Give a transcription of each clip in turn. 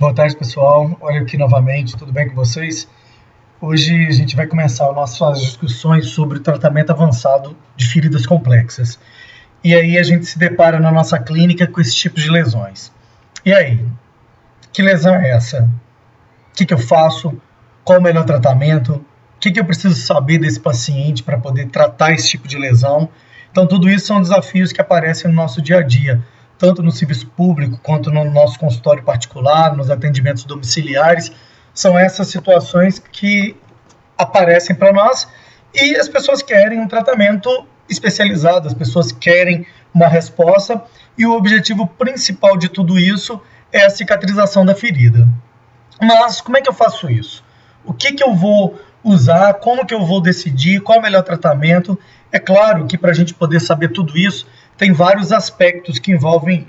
Boa tarde, pessoal. Olha aqui novamente, tudo bem com vocês? Hoje a gente vai começar nossas discussões sobre o tratamento avançado de feridas complexas. E aí a gente se depara na nossa clínica com esse tipo de lesões. E aí? Que lesão é essa? O que eu faço? Qual o melhor tratamento? O que eu preciso saber desse paciente para poder tratar esse tipo de lesão? Então, tudo isso são desafios que aparecem no nosso dia a dia, tanto no serviço público quanto no nosso consultório particular, nos atendimentos domiciliares. São essas situações que aparecem para nós e as pessoas querem um tratamento especializado, as pessoas querem uma resposta e o objetivo principal de tudo isso é a cicatrização da ferida. Mas como é que eu faço isso? O que eu vou usar? Como que eu vou decidir? Qual é o melhor tratamento? É claro que para a gente poder saber tudo isso, tem vários aspectos que envolvem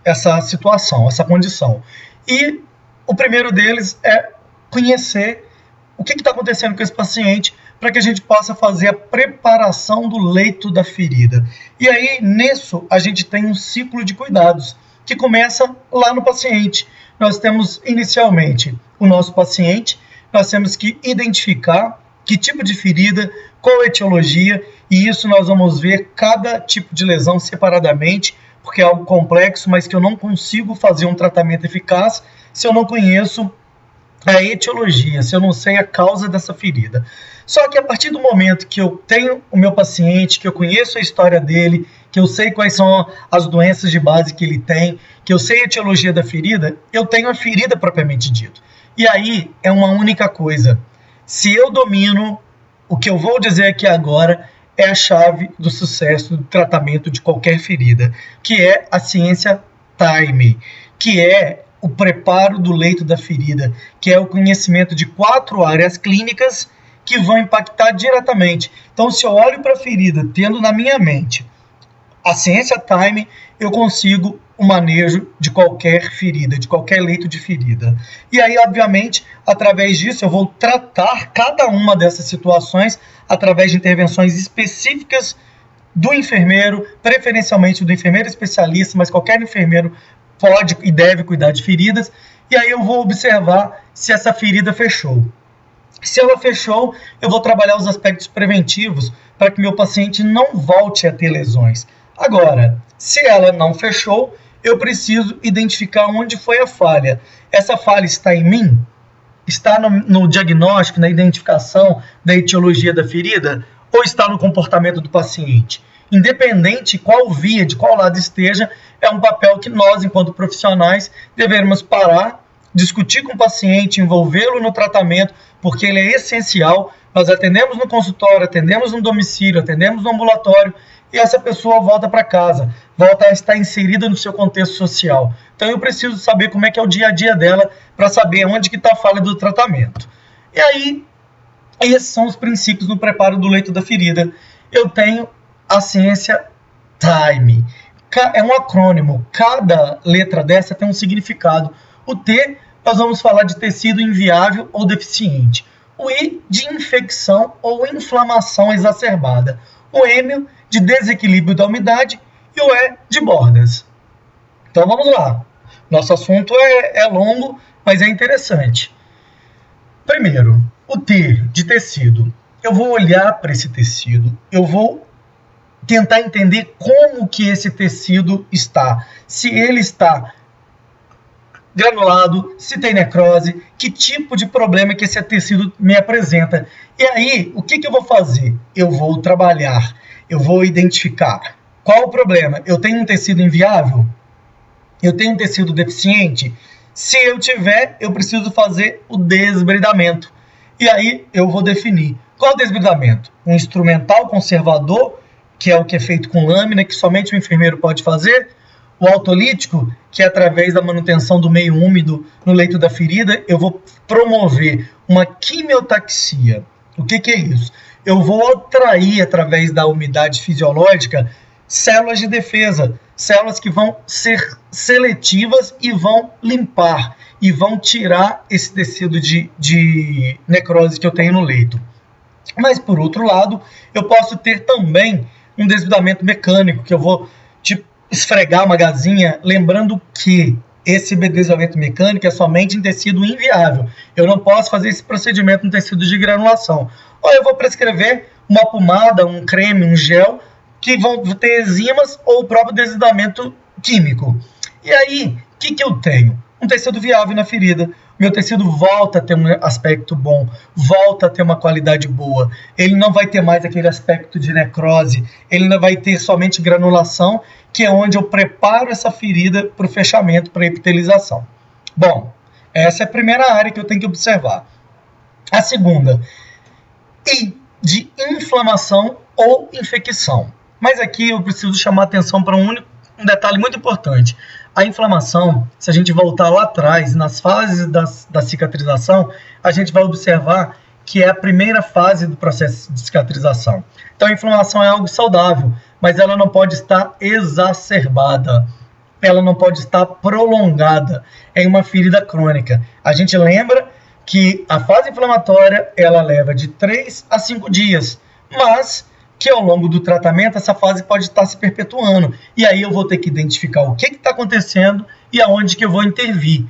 essa situação, essa condição. E o primeiro deles é conhecer o que está acontecendo com esse paciente para que a gente possa fazer a preparação do leito da ferida. E aí, nisso, a gente tem um ciclo de cuidados que começa lá no paciente. Nós temos, inicialmente, o nosso paciente, nós temos que identificar que tipo de ferida, qual a etiologia, e isso nós vamos ver cada tipo de lesão separadamente, porque é algo complexo, mas que eu não consigo fazer um tratamento eficaz se eu não conheço a etiologia, se eu não sei a causa dessa ferida. Só que a partir do momento que eu tenho o meu paciente, que eu conheço a história dele, que eu sei quais são as doenças de base que ele tem, que eu sei a etiologia da ferida, eu tenho a ferida propriamente dito. E aí é uma única coisa. Se eu domino o que eu vou dizer aqui agora, é a chave do sucesso do tratamento de qualquer ferida, que é a ciência time, que é o preparo do leito da ferida, que é o conhecimento de 4 áreas clínicas que vão impactar diretamente. Então, se eu olho para a ferida, tendo na minha mente a ciência time, eu consigo o manejo de qualquer ferida, de qualquer leito de ferida. E aí, obviamente, através disso, eu vou tratar cada uma dessas situações através de intervenções específicas do enfermeiro, preferencialmente do enfermeiro especialista, mas qualquer enfermeiro pode e deve cuidar de feridas. E aí eu vou observar se essa ferida fechou. Se ela fechou, eu vou trabalhar os aspectos preventivos para que meu paciente não volte a ter lesões. Agora, se ela não fechou, eu preciso identificar onde foi a falha. Essa falha está em mim? Está no diagnóstico, na identificação da etiologia da ferida? Ou está no comportamento do paciente? Independente qual via, de qual lado esteja, é um papel que nós, enquanto profissionais, devemos parar, discutir com o paciente, envolvê-lo no tratamento, porque ele é essencial. Nós atendemos no consultório, atendemos no domicílio, atendemos no ambulatório, e essa pessoa volta para casa, volta a estar inserida no seu contexto social. Então eu preciso saber como é que é o dia a dia dela para saber onde que está a falha do tratamento. E aí, esses são os princípios no preparo do leito da ferida. Eu tenho a ciência time. É um acrônimo, cada letra dessa tem um significado. O T, nós vamos falar de tecido inviável ou deficiente. O I, de infecção ou inflamação exacerbada. O M, de desequilíbrio da umidade, e o E, de bordas. Então vamos lá. Nosso assunto é longo, mas é interessante. Primeiro, o T, de tecido. Eu vou olhar para esse tecido, eu vou tentar entender como que esse tecido está. Se ele está granulado, se tem necrose, que tipo de problema que esse tecido me apresenta. E aí, o que eu vou fazer? Eu vou trabalhar, eu vou identificar qual o problema. Eu tenho um tecido inviável? Eu tenho um tecido deficiente? Se eu tiver, eu preciso fazer o desbridamento. E aí, eu vou definir qual o desbridamento. Um instrumental conservador, que é o que é feito com lâmina, que somente o enfermeiro pode fazer. O autolítico, que é através da manutenção do meio úmido no leito da ferida, eu vou promover uma quimiotaxia. O que é isso? Eu vou atrair, através da umidade fisiológica, células de defesa, células que vão ser seletivas e vão limpar, e vão tirar esse tecido de necrose que eu tenho no leito. Mas, por outro lado, eu posso ter também um desbridamento mecânico, que eu vou esfregar uma gazinha, lembrando que esse deslocamento mecânico é somente em tecido inviável. Eu não posso fazer esse procedimento no tecido de granulação. Ou eu vou prescrever uma pomada, um creme, um gel, que vão ter enzimas ou o próprio desidramento químico. E aí, o que eu tenho? Um tecido viável na ferida. Meu tecido volta a ter um aspecto bom, volta a ter uma qualidade boa. Ele não vai ter mais aquele aspecto de necrose, ele não vai ter somente granulação, que é onde eu preparo essa ferida para o fechamento, para a epitelização. Bom, essa é a primeira área que eu tenho que observar. A segunda, de inflamação ou infecção. Mas aqui eu preciso chamar atenção para um detalhe muito importante. A inflamação, se a gente voltar lá atrás, nas fases da cicatrização, a gente vai observar que é a primeira fase do processo de cicatrização. Então a inflamação é algo saudável, mas ela não pode estar exacerbada, ela não pode estar prolongada em uma ferida crônica. A gente lembra que a fase inflamatória ela leva de 3 a 5 dias, mas que ao longo do tratamento essa fase pode estar se perpetuando. E aí eu vou ter que identificar o que está acontecendo e aonde que eu vou intervir.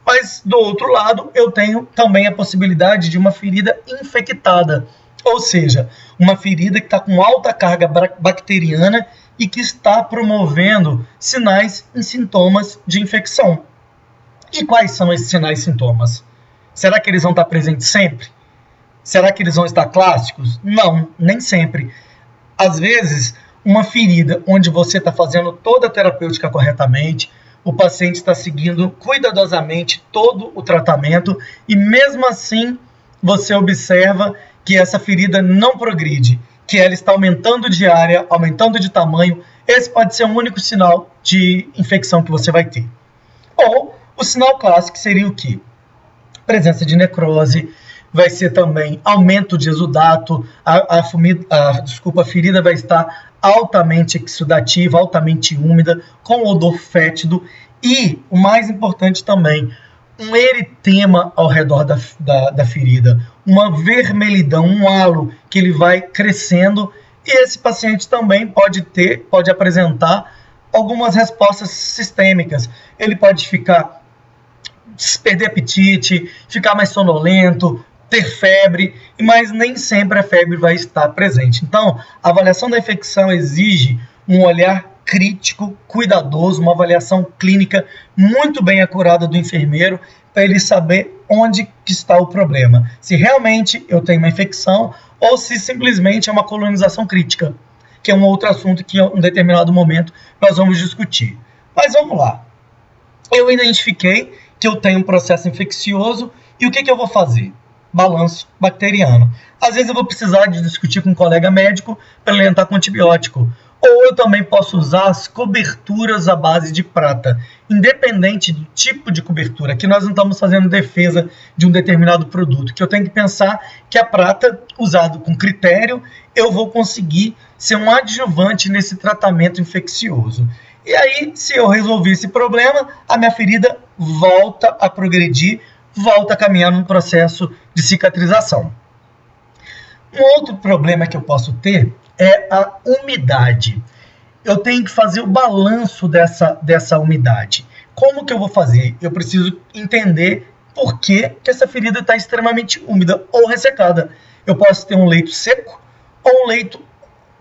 Mas do outro lado, eu tenho também a possibilidade de uma ferida infectada, ou seja, uma ferida que está com alta carga bacteriana e que está promovendo sinais e sintomas de infecção. E quais são esses sinais e sintomas? Será que eles vão estar presentes sempre? Será que eles vão estar clássicos? Não, nem sempre. Às vezes, uma ferida onde você está fazendo toda a terapêutica corretamente, o paciente está seguindo cuidadosamente todo o tratamento e mesmo assim você observa que essa ferida não progride, que ela está aumentando de área, aumentando de tamanho. Esse pode ser o único sinal de infecção que você vai ter. Ou o sinal clássico seria o quê? Presença de necrose, vai ser também aumento de exudato, a ferida vai estar altamente exudativa, altamente úmida, com odor fétido e, o mais importante também, um eritema ao redor da ferida, uma vermelhidão, um halo que ele vai crescendo e esse paciente também pode apresentar algumas respostas sistêmicas. Ele pode perder apetite, ficar mais sonolento, ter febre, mas nem sempre a febre vai estar presente. Então, a avaliação da infecção exige um olhar crítico, cuidadoso, uma avaliação clínica muito bem acurada do enfermeiro, para ele saber onde que está o problema. Se realmente eu tenho uma infecção ou se simplesmente é uma colonização crítica, que é um outro assunto que em um determinado momento nós vamos discutir. Mas vamos lá. Eu identifiquei que eu tenho um processo infeccioso e o que eu vou fazer? Balanço bacteriano. Às vezes eu vou precisar de discutir com um colega médico para ele entrar com antibiótico. Ou eu também posso usar as coberturas à base de prata, independente do tipo de cobertura, que nós não estamos fazendo defesa de um determinado produto, que eu tenho que pensar que a prata, usado com critério, eu vou conseguir ser um adjuvante nesse tratamento infeccioso. E aí, se eu resolver esse problema, a minha ferida volta a progredir, volta a caminhar num processo de cicatrização. Um outro problema que eu posso ter é a umidade. Eu tenho que fazer o balanço dessa umidade. Como que eu vou fazer? Eu preciso entender por que essa ferida está extremamente úmida ou ressecada. Eu posso ter um leito seco ou um leito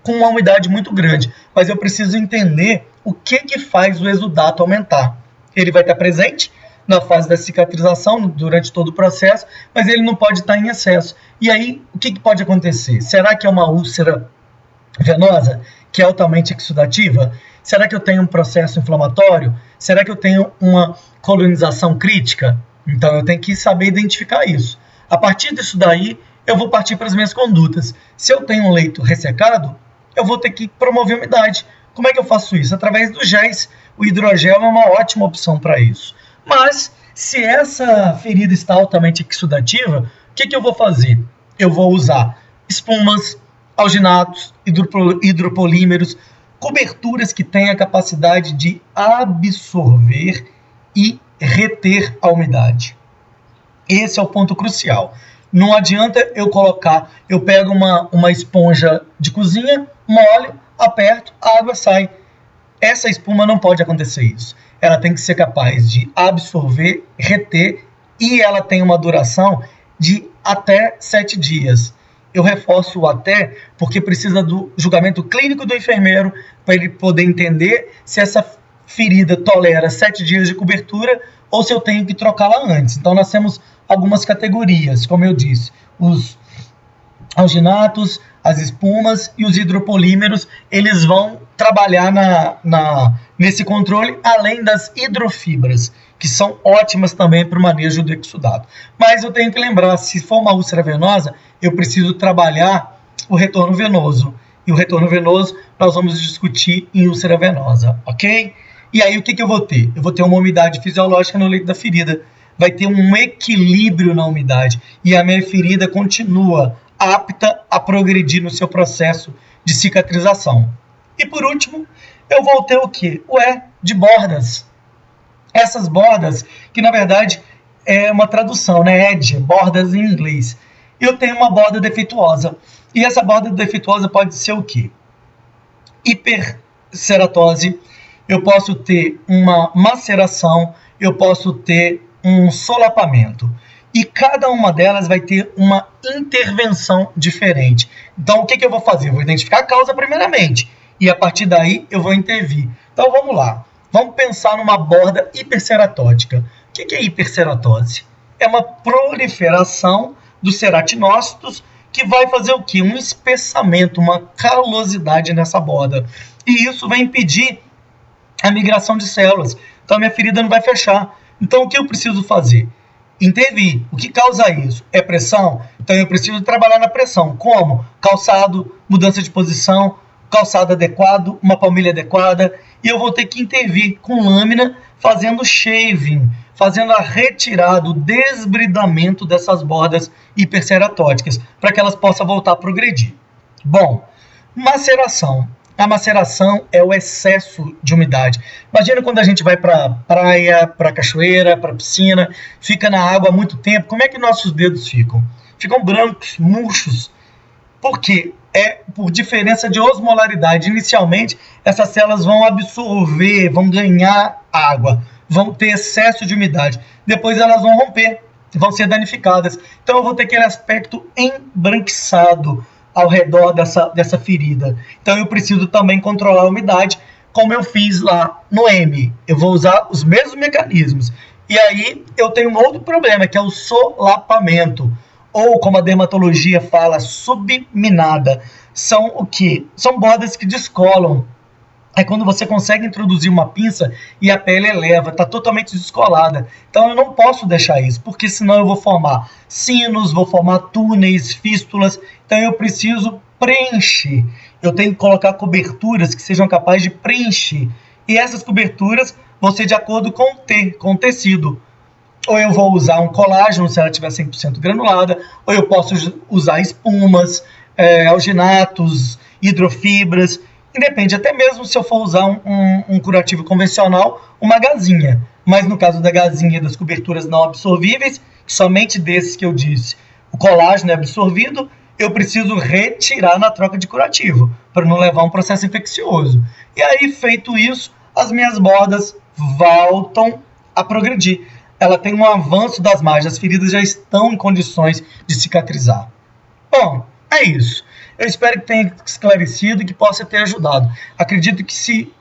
com uma umidade muito grande, mas eu preciso entender o que faz o exudato aumentar. Ele vai estar presente na fase da cicatrização, durante todo o processo, mas ele não pode estar em excesso. E aí, o que pode acontecer? Será que é uma úlcera venosa, que é altamente exudativa? Será que eu tenho um processo inflamatório? Será que eu tenho uma colonização crítica? Então, eu tenho que saber identificar isso. A partir disso daí, eu vou partir para as minhas condutas. Se eu tenho um leito ressecado, eu vou ter que promover umidade. Como é que eu faço isso? Através dos géis. O hidrogel é uma ótima opção para isso. Mas, se essa ferida está altamente exudativa, o que eu vou fazer? Eu vou usar espumas, alginatos, hidropolímeros, coberturas que têm a capacidade de absorver e reter a umidade. Esse é o ponto crucial. Não adianta eu pego uma esponja de cozinha, molho, aperto, a água sai. Essa espuma não pode acontecer isso. ela tem que ser capaz de absorver, reter, e ela tem uma duração de até 7 dias. Eu reforço o até porque precisa do julgamento clínico do enfermeiro para ele poder entender se essa ferida tolera 7 dias de cobertura ou se eu tenho que trocá-la antes. Então nós temos algumas categorias, como eu disse, os alginatos, as espumas e os hidropolímeros, eles vão trabalhar nesse controle, além das hidrofibras, que são ótimas também para o manejo do exudado. Mas eu tenho que lembrar, se for uma úlcera venosa, eu preciso trabalhar o retorno venoso. E o retorno venoso nós vamos discutir em úlcera venosa, ok? E aí o que eu vou ter? Eu vou ter uma umidade fisiológica no leito da ferida. Vai ter um equilíbrio na umidade. E a minha ferida continua apta a progredir no seu processo de cicatrização. E por último, eu vou ter o quê? O E de bordas. Essas bordas, que na verdade é uma tradução, né? Edge, bordas em inglês. Eu tenho uma borda defeituosa. E essa borda defeituosa pode ser o quê? Hiperceratose, eu posso ter uma maceração, eu posso ter um solapamento. E cada uma delas vai ter uma intervenção diferente. Então, o que eu vou fazer? Eu vou identificar a causa primeiramente. E a partir daí, eu vou intervir. Então, vamos lá. Vamos pensar numa borda hiperceratótica. O que é hiperceratose? É uma proliferação dos ceratinócitos que vai fazer o quê? Um espessamento, uma calosidade nessa borda. E isso vai impedir a migração de células. Então, a minha ferida não vai fechar. Então, o que eu preciso fazer? Intervir. O que causa isso? É pressão? Então, eu preciso trabalhar na pressão. Como? Calçado, mudança de posição, calçado adequado, uma palmilha adequada. E eu vou ter que intervir com lâmina, fazendo shaving, fazendo a retirada, o desbridamento dessas bordas hiperceratóticas, para que elas possam voltar a progredir. Bom, maceração. A maceração é o excesso de umidade. Imagina quando a gente vai para a praia, para a cachoeira, para a piscina, fica na água há muito tempo, como é que nossos dedos ficam? Ficam brancos, murchos. Por quê? É por diferença de osmolaridade. Inicialmente, essas células vão absorver, vão ganhar água, vão ter excesso de umidade. Depois elas vão romper, vão ser danificadas. Então eu vou ter aquele aspecto embranquiçado ao redor dessa ferida. Então eu preciso também controlar a umidade, como eu fiz lá no M. Eu vou usar os mesmos mecanismos. E aí eu tenho um outro problema, que é o solapamento. Ou, como a dermatologia fala, subminada. São o quê? São bordas que descolam. É quando você consegue introduzir uma pinça e a pele eleva, está totalmente descolada. Então eu não posso deixar isso, porque senão eu vou formar sinos, vou formar túneis, fístulas. Então eu preciso preencher. Eu tenho que colocar coberturas que sejam capazes de preencher. E essas coberturas vão ser de acordo com o tecido. Ou eu vou usar um colágeno se ela estiver 100% granulada, ou eu posso usar espumas, alginatos, hidrofibras. E depende, até mesmo se eu for usar um curativo convencional, uma gazinha. Mas no caso da gazinha e das coberturas não absorvíveis, somente desses que eu disse, o colágeno é absorvido, eu preciso retirar na troca de curativo, para não levar um processo infeccioso. E aí, feito isso, as minhas bordas voltam a progredir. Ela tem um avanço das margens, as feridas já estão em condições de cicatrizar. Bom, é isso. Eu espero que tenha esclarecido e que possa ter ajudado. Acredito que se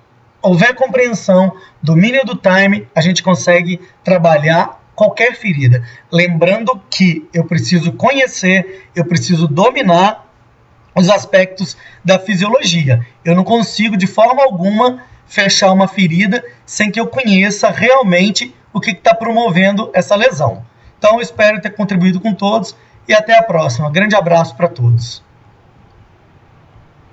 houver compreensão, domínio do time, a gente consegue trabalhar qualquer ferida. Lembrando que eu preciso conhecer, eu preciso dominar os aspectos da fisiologia. Eu não consigo, de forma alguma, fechar uma ferida sem que eu conheça realmente o que está promovendo essa lesão. Então, eu espero ter contribuído com todos e até a próxima. Grande abraço para todos.